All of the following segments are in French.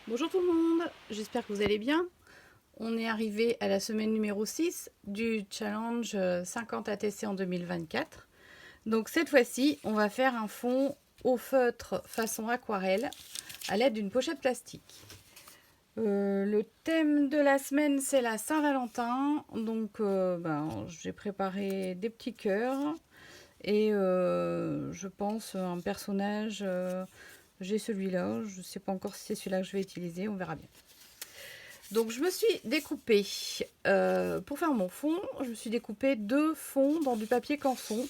Bonjour tout le monde, j'espère que vous allez bien. On est arrivé à la semaine numéro 6 du challenge 50 ATC en 2024. Donc cette fois-ci, on va faire un fond au feutre façon aquarelle à l'aide d'une pochette plastique. Le thème de la semaine, c'est la Saint-Valentin. Donc j'ai préparé des petits cœurs et je pense un personnage. J'ai celui-là, je ne sais pas encore si c'est celui-là que je vais utiliser, on verra bien. Donc je me suis découpé, pour faire mon fond, je me suis découpé 2 fonds dans du papier canson.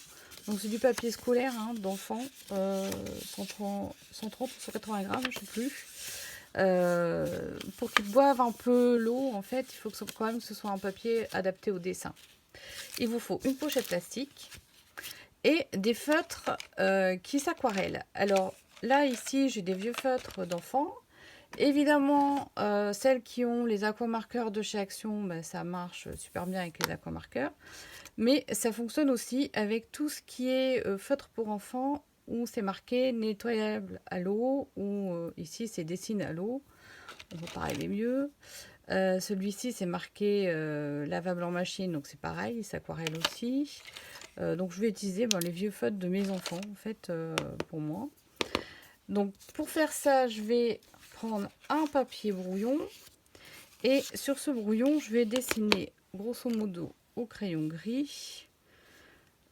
Donc c'est du papier scolaire d'enfant, 130 ou 180 grammes, je ne sais plus. Pour qu'ils boivent un peu l'eau, en fait, il faut que quand même que ce soit un papier adapté au dessin. Il vous faut une pochette plastique et des feutres qui s'aquarellent. Alors là, ici, j'ai des vieux feutres d'enfants. Évidemment, celles qui ont les aquamarqueurs de chez Action, ça marche super bien avec les aquamarqueurs. Mais ça fonctionne aussi avec tout ce qui est feutre pour enfants, où c'est marqué nettoyable à l'eau, ou ici c'est dessine à l'eau. On va pas rêver mieux. Celui-ci c'est marqué lavable en machine, donc c'est pareil, il s'aquarelle aussi. Donc je vais utiliser les vieux feutres de mes enfants, en fait, pour moi. Donc pour faire ça, je vais prendre un papier brouillon et sur ce brouillon, je vais dessiner grosso modo au crayon gris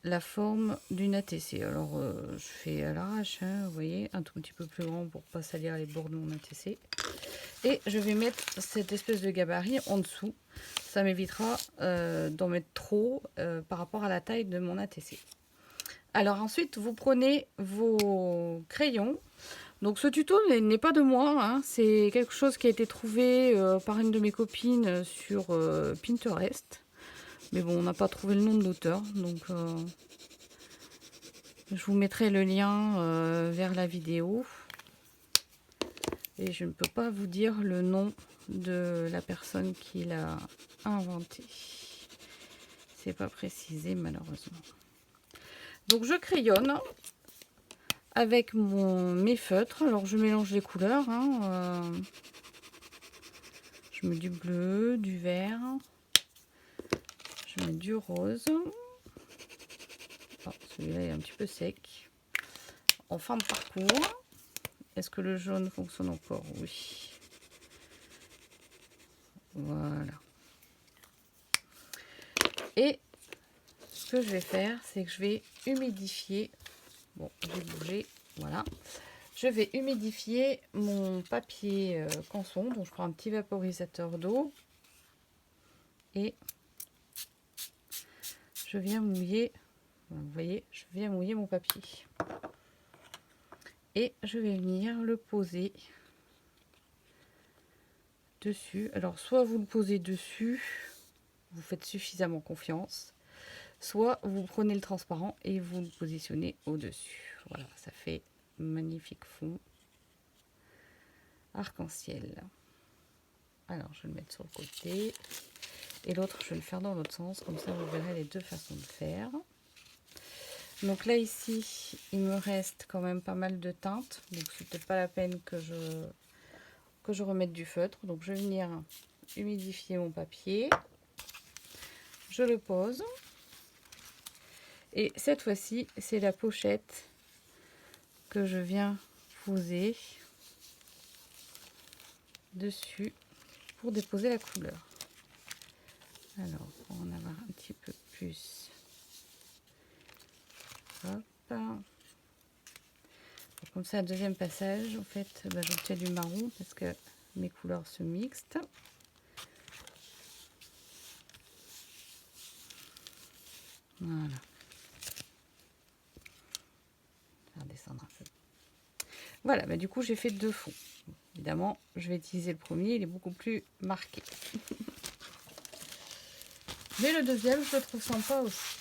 la forme d'une ATC. Alors je fais à l'arrache, vous voyez, un tout petit peu plus grand pour pas salir les bords de mon ATC. Et je vais mettre cette espèce de gabarit en dessous. Ça m'évitera d'en mettre trop par rapport à la taille de mon ATC. Alors ensuite, vous prenez vos crayons. Donc ce tuto n'est pas de moi, c'est quelque chose qui a été trouvé par une de mes copines sur Pinterest. Mais bon, on n'a pas trouvé le nom de l'auteur, donc je vous mettrai le lien vers la vidéo. Et je ne peux pas vous dire le nom de la personne qui l'a inventé. C'est pas précisé malheureusement. Donc je crayonne avec mes feutres. Alors je mélange les couleurs. Je mets du bleu, du vert. Je mets du rose. Oh, celui-là est un petit peu sec. En fin de parcours, est-ce que le jaune fonctionne encore? Oui. Voilà. Et ce que je vais faire, c'est que je vais humidifier. Bon, j'ai bougé. Voilà. Je vais humidifier mon papier canson. Donc je prends un petit vaporisateur d'eau. Et je viens mouiller. Vous voyez, je viens mouiller mon papier. Et je vais venir le poser dessus. Alors soit vous le posez dessus, vous faites suffisamment confiance, soit vous prenez le transparent et vous le positionnez au-dessus. Voilà, ça fait un magnifique fond arc-en-ciel. Alors je vais le mettre sur le côté et l'autre je vais le faire dans l'autre sens, comme ça vous verrez les deux façons de faire. Donc là ici il me reste quand même pas mal de teintes, donc c'est peut-être pas la peine que je remette du feutre. Donc je vais venir humidifier mon papier, je le pose et cette fois-ci c'est la pochette que je viens poser dessus pour déposer la couleur. Alors pour en avoir un petit peu plus, hop, comme ça, deuxième passage, en fait, j'obtiens du marron parce que mes couleurs se mixent. Voilà. Je vais redescendre un peu. Voilà, du coup, j'ai fait 2 fonds. Évidemment, je vais utiliser le premier, il est beaucoup plus marqué. Mais le deuxième, je le trouve sympa aussi.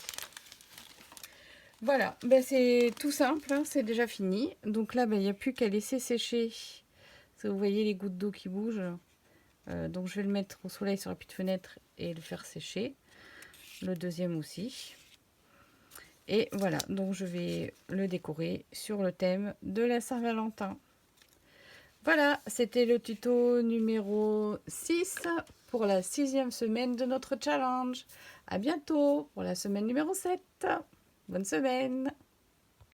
Voilà, c'est tout simple, c'est déjà fini. Donc là, il n'y a plus qu'à laisser sécher. Vous voyez les gouttes d'eau qui bougent. Donc je vais le mettre au soleil sur la petite fenêtre et le faire sécher. Le deuxième aussi. Et voilà, donc je vais le décorer sur le thème de la Saint-Valentin. Voilà, c'était le tuto numéro 6 pour la 6e semaine de notre challenge. À bientôt pour la semaine numéro 7. Bonne semaine!